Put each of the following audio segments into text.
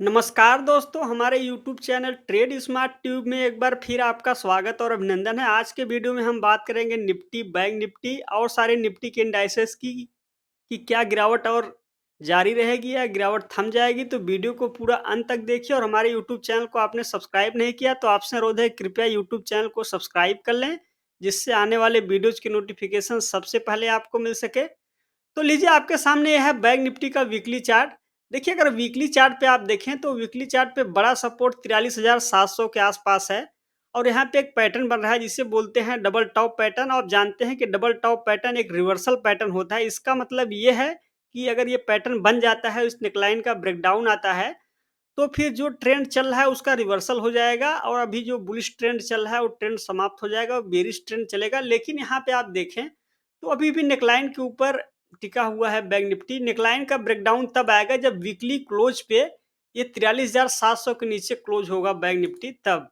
नमस्कार दोस्तों, हमारे YouTube channel trade smart tube में एक बार फिर आपका स्वागत और अभिनंदन है। आज के वीडियो में हम बात करेंगे निफ्टी, बैंक निफ्टी और सारे निफ्टी के इंडाइसेस की कि क्या गिरावट और जारी रहेगी या गिरावट थम जाएगी। तो वीडियो को पूरा अंत तक देखिए और हमारे यूट्यूब चैनल को आपने सब्सक्राइब नहीं किया तो आपसे अनुरोध है, कृपया यूट्यूब चैनल को सब्सक्राइब कर लें, जिससे आने वाले वीडियोज की नोटिफिकेशन सबसे पहले आपको मिल सके। तो लीजिए आपके सामने यह है बैंक निफ्टी का वीकली चार्ट। देखिए अगर वीकली चार्ट पे आप देखें तो वीकली चार्ट पे बड़ा सपोर्ट 43,700 के आसपास है और यहाँ पे एक पैटर्न बन रहा है जिसे बोलते हैं डबल टॉप पैटर्न। और जानते हैं कि डबल टॉप पैटर्न एक रिवर्सल पैटर्न होता है। इसका मतलब ये है कि अगर ये पैटर्न बन जाता है, इस नेकलाइन का ब्रेकडाउन आता है, तो फिर जो ट्रेंड चल रहा है उसका रिवर्सल हो जाएगा और अभी जो बुलिश ट्रेंड चल रहा है वो ट्रेंड समाप्त हो जाएगा और बेरिश ट्रेंड चलेगा। लेकिन यहाँ पे आप देखें तो अभी भी नेकलाइन के ऊपर टिका हुआ है बैंक निफ्टी। नेकलाइन का ब्रेकडाउन तब आएगा जब वीकली क्लोज पे ये 43,700 के नीचे क्लोज होगा बैंक निफ्टी तब।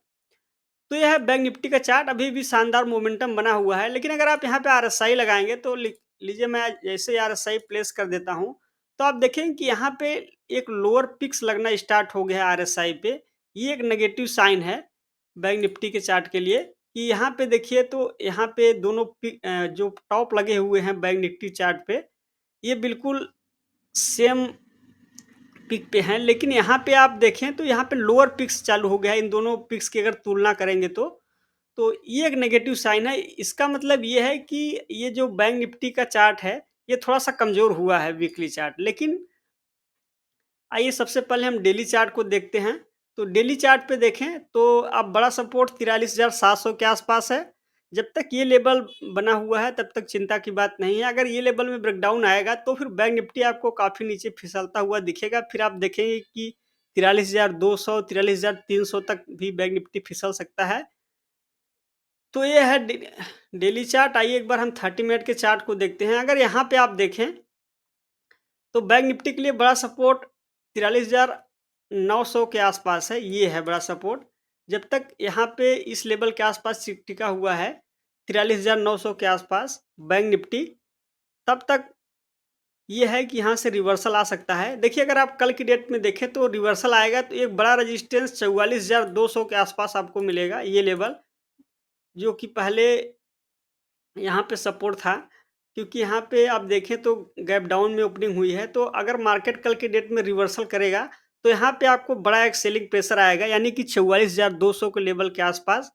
तो यह है बैंक निफ्टी का चार्ट, अभी भी शानदार मोमेंटम बना हुआ है। लेकिन अगर आप यहाँ पे आरएसआई लगाएंगे तो लीजिए मैं जैसे ही आरएसआई प्लेस कर देता हूँ तो आप देखें कि यहाँ पे एक लोअर पिक्स लगना स्टार्ट हो गया है आरएसआई पे। ये एक नेगेटिव साइन है बैंक निफ्टी के चार्ट के लिए कि यहाँ पे देखिए तो यहाँ पे दोनों जो टॉप लगे हुए हैं बैंक निफ्टी चार्ट पे, ये बिल्कुल सेम पिक पे हैं। लेकिन यहाँ पे आप देखें तो यहाँ पे लोअर पिक्स चालू हो गया है। इन दोनों पिक्स की अगर तुलना करेंगे तो ये एक नेगेटिव साइन है। इसका मतलब ये है कि ये जो बैंक निफ्टी का चार्ट है, ये थोड़ा-सा कमज़ोर हुआ है वीकली चार्ट। लेकिन आइए सबसे पहले हम डेली चार्ट को देखते हैं। तो डेली चार्ट पे देखें तो अब बड़ा सपोर्ट 43,700 के आसपास है। जब तक ये लेवल बना हुआ है तब तक चिंता की बात नहीं है। अगर ये लेवल में ब्रेकडाउन आएगा तो फिर बैंक निफ्टी आपको काफ़ी नीचे फिसलता हुआ दिखेगा। फिर आप देखेंगे कि 43,200, 43,300 तक भी बैंक निफ्टी फिसल सकता है। तो ये है डेली चार्ट। आइए एक बार हम 30 मिनट के चार्ट को देखते हैं। अगर यहाँ पे आप देखें तो बैंक निफ्टी के लिए बड़ा सपोर्ट 43,900 के आसपास है। ये है बड़ा सपोर्ट। जब तक यहाँ पे इस लेवल के आसपास टिका हुआ है 43,900 के आसपास बैंक निफ्टी, तब तक ये है कि यहाँ से रिवर्सल आ सकता है। देखिए अगर आप कल की डेट में देखें तो रिवर्सल आएगा तो एक बड़ा रेजिस्टेंस 44,200 के आसपास आपको मिलेगा। ये लेवल जो कि पहले यहाँ पे सपोर्ट था, क्योंकि यहाँ पे आप देखें तो गैप डाउन में ओपनिंग हुई है। तो अगर मार्केट कल के डेट में रिवर्सल करेगा तो यहाँ पे आपको बड़ा एक सेलिंग प्रेशर आएगा, यानी कि 44,200 के लेवल के आसपास।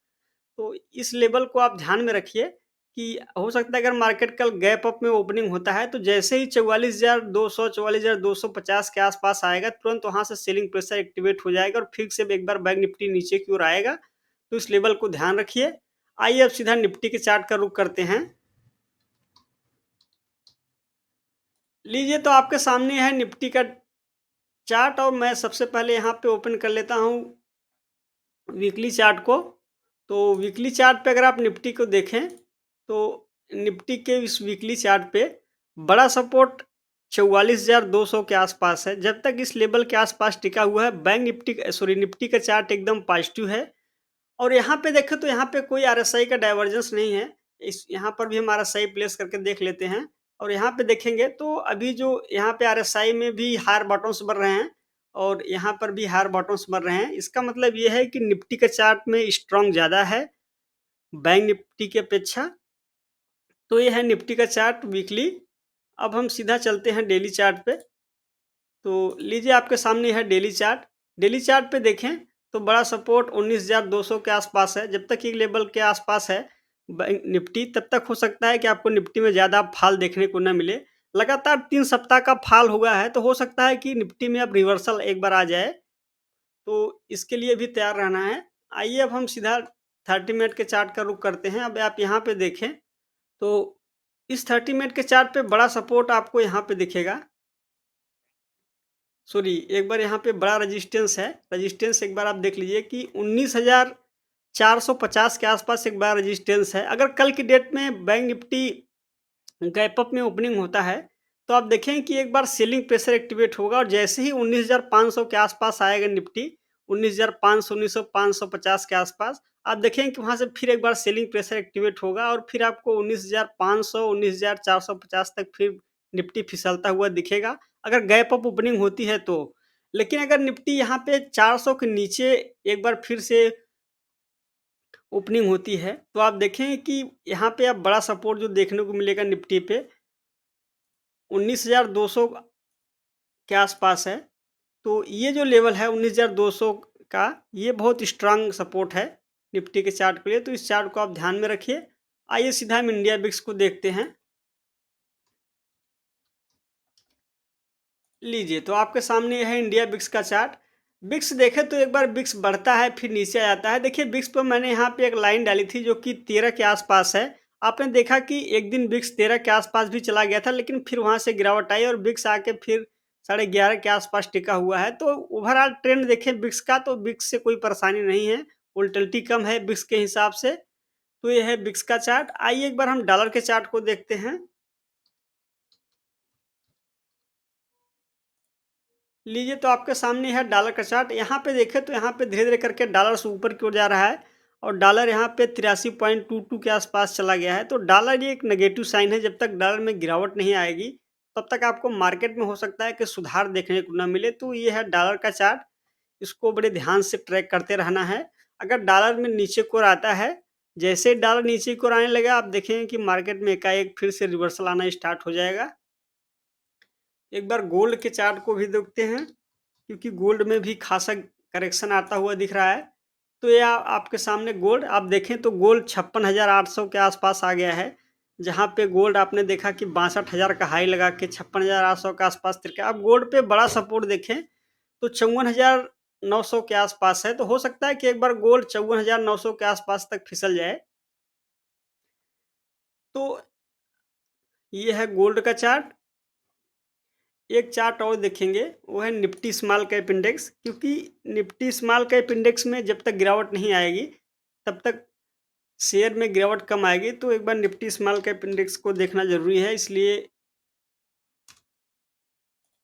तो इस लेवल को आप ध्यान में रखिए कि हो सकता है अगर मार्केट कल गैप अप में ओपनिंग होता है तो जैसे ही 44,200 44,250 के आसपास आएगा, तुरंत वहाँ से सेलिंग प्रेशर एक्टिवेट हो जाएगा और फिर से एक बार बैंक निफ्टी नीचे की ओर आएगा। तो इस लेवल को ध्यान रखिए। आइए अब सीधा निफ्टी के चार्ट का रुख करते हैं। लीजिए तो आपके सामने है निफ्टी का चार्ट और मैं सबसे पहले यहाँ पे ओपन कर लेता हूँ वीकली चार्ट को। तो वीकली चार्ट पे अगर आप निफ्टी को देखें तो निफ्टी के इस वीकली चार्ट पे बड़ा सपोर्ट 44,200 के आसपास है। जब तक इस लेवल के आसपास टिका हुआ है बैंक निफ्टी सॉरी निफ्टी का चार्ट एकदम पॉजिटिव है। और यहाँ पे देखें तो यहाँ पे कोई आरएसआई का डाइवर्जेंस नहीं है। इस यहाँ पर भी हम आरएसआई प्लेस करके देख लेते हैं और यहाँ पे देखेंगे तो अभी जो यहाँ पे आरएसआई में भी हायर बॉटम्स बन रहे हैं और यहाँ पर भी हायर बॉटम्स बन रहे हैं। इसका मतलब ये है कि निफ्टी का चार्ट में स्ट्रॉन्ग ज़्यादा है बैंक निफ्टी की अपेक्षा। तो ये है निफ्टी का चार्ट वीकली। अब हम सीधा चलते हैं डेली चार्ट पे। तो लीजिए आपके सामने है डेली चार्ट। डेली चार्ट पे देखें तो बड़ा सपोर्ट 19,200 के आसपास है। जब तक ये लेवल के आसपास है बैंक निफ्टी, तब तक हो सकता है कि आपको निफ्टी में ज़्यादा फाल देखने को न मिले। लगातार 3 सप्ताह का फाल हुआ है तो हो सकता है कि निफ्टी में अब रिवर्सल एक बार आ जाए, तो इसके लिए भी तैयार रहना है। आइए अब हम सीधा 30 मिनट के चार्ट का रुख करते हैं। अब आप यहाँ पे देखें तो इस 30 मिनट के चार्ट पे बड़ा सपोर्ट आपको यहाँ पे दिखेगा। सॉरी, एक बार यहाँ पे बड़ा रेजिस्टेंस है। रेजिस्टेंस एक बार आप देख लीजिए कि 19,450 के आसपास एक बड़ा रेजिस्टेंस है। अगर कल की डेट में बैंक निफ्टी गैप अप में ओपनिंग होता है तो आप देखें कि एक बार सेलिंग प्रेशर एक्टिवेट होगा और जैसे ही 19,500 के आसपास आएगा निफ्टी, 19,500 19,550 के आसपास, आप देखेंगे कि वहाँ से फिर एक बार सेलिंग प्रेशर एक्टिवेट होगा और फिर आपको 19,500 19,450 तक फिर निफ्टी फिसलता हुआ दिखेगा। अगर गैप अप ओपनिंग होती है तो लेकिन अगर निफ्टी यहाँ पे 400 के नीचे एक बार फिर से ओपनिंग होती है, तो आप देखें कि यहाँ पे अब बड़ा सपोर्ट जो देखने को मिलेगा निफ्टी पे 19,200 के आसपास है। तो ये जो लेवल है 19,200 का, ये बहुत स्ट्रांग सपोर्ट है निफ्टी के चार्ट के लिए, तो इस चार्ट को आप ध्यान में रखिए। आइए सीधा हम इंडिया बिक्स को देखते हैं। लीजिए, तो आपके सामने है इंडिया बिक्स का चार्ट। बिक्स देखें तो एक बार बिक्स बढ़ता है फिर नीचे आ जाता है। देखिए बिक्स पर मैंने यहाँ पे एक लाइन डाली थी जो कि 13 के आसपास है। आपने देखा कि एक दिन बिक्स 13 के आसपास भी चला गया था, लेकिन फिर वहाँ से गिरावट आई और बिक्स आके फिर 11.5 के आसपास टिका हुआ है। तो ओवरऑल ट्रेंड देखें बिक्स का, तो बिक्स से कोई परेशानी नहीं है, वोलेटिलिटी कम है बिक्स के हिसाब से। तो ये है बिक्स का चार्ट। आइए एक बार हम डॉलर के चार्ट को देखते हैं। लीजिए, तो आपके सामने है डॉलर का चार्ट। यहाँ पे देखें तो यहाँ पे धीरे-धीरे करके डॉलर से ऊपर की ओर जा रहा है और डॉलर यहाँ पे 83.22 के आसपास चला गया है। तो डॉलर ये एक नेगेटिव साइन है। जब तक डॉलर में गिरावट नहीं आएगी, तब तक आपको मार्केट में हो सकता है कि सुधार देखने को ना मिले। तो ये है डॉलर का चार्ट, इसको बड़े ध्यान से ट्रैक करते रहना है। अगर डॉलर में नीचे की ओर आता है, जैसे ही डॉलर नीचे की ओर आने लगेगा, आप देखेंगे कि मार्केट में एकाएक फिर से रिवर्सल आना स्टार्ट हो जाएगा। एक बार गोल्ड के चार्ट को भी देखते हैं, क्योंकि गोल्ड में भी खासा करेक्शन आता हुआ दिख रहा है। तो ये आपके सामने गोल्ड आप देखें तो गोल्ड 56,800 के आसपास आ गया है। जहाँ पे गोल्ड आपने देखा कि 62,000 का हाई लगा के 56,800 के आसपास तिरका। अब गोल्ड पे बड़ा सपोर्ट देखें तो 54,900 के आसपास है। तो हो सकता है कि एक बार गोल्ड 54,900 के आसपास तक फिसल जाए। तो ये है गोल्ड का चार्ट। एक चार्ट और देखेंगे, वो है निफ्टी स्मॉल कैप इंडेक्स, क्योंकि निफ्टी स्मॉल कैप इंडेक्स में जब तक गिरावट नहीं आएगी, तब तक शेयर में गिरावट कम आएगी। तो एक बार निफ्टी स्मॉल कैप इंडेक्स को देखना ज़रूरी है, इसलिए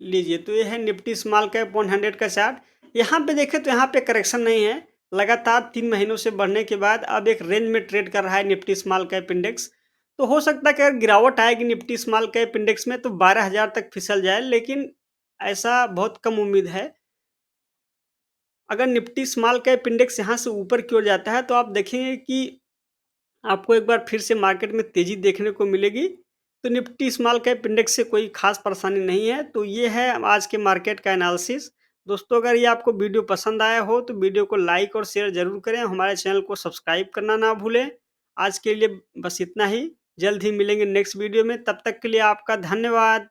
लीजिए, तो ये है निफ्टी स्मॉल कैप 100 का चार्ट। यहाँ पे देखें तो यहाँ पे करेक्शन नहीं है। लगातार 3 महीनों से बढ़ने के बाद अब एक रेंज में ट्रेड कर रहा है निफ्टी स्मॉल कैप इंडेक्स। तो हो सकता है कि अगर गिरावट आएगी निफ्टी स्मॉल कैप इंडेक्स में तो 12,000 तक फिसल जाए, लेकिन ऐसा बहुत कम उम्मीद है। अगर निफ्टी स्मॉल कैप इंडेक्स यहाँ से ऊपर की ओर जाता है, तो आप देखेंगे कि आपको एक बार फिर से मार्केट में तेज़ी देखने को मिलेगी। तो निफ्टी स्मॉल कैप इंडेक्स से कोई ख़ास परेशानी नहीं है। तो ये है आज के मार्केट का एनालिसिस। दोस्तों, अगर ये आपको वीडियो पसंद आया हो तो वीडियो को लाइक और शेयर ज़रूर करें। हमारे चैनल को सब्सक्राइब करना ना भूलें। आज के लिए बस इतना ही। जल्द ही मिलेंगे नेक्स्ट वीडियो में। तब तक के लिए आपका धन्यवाद।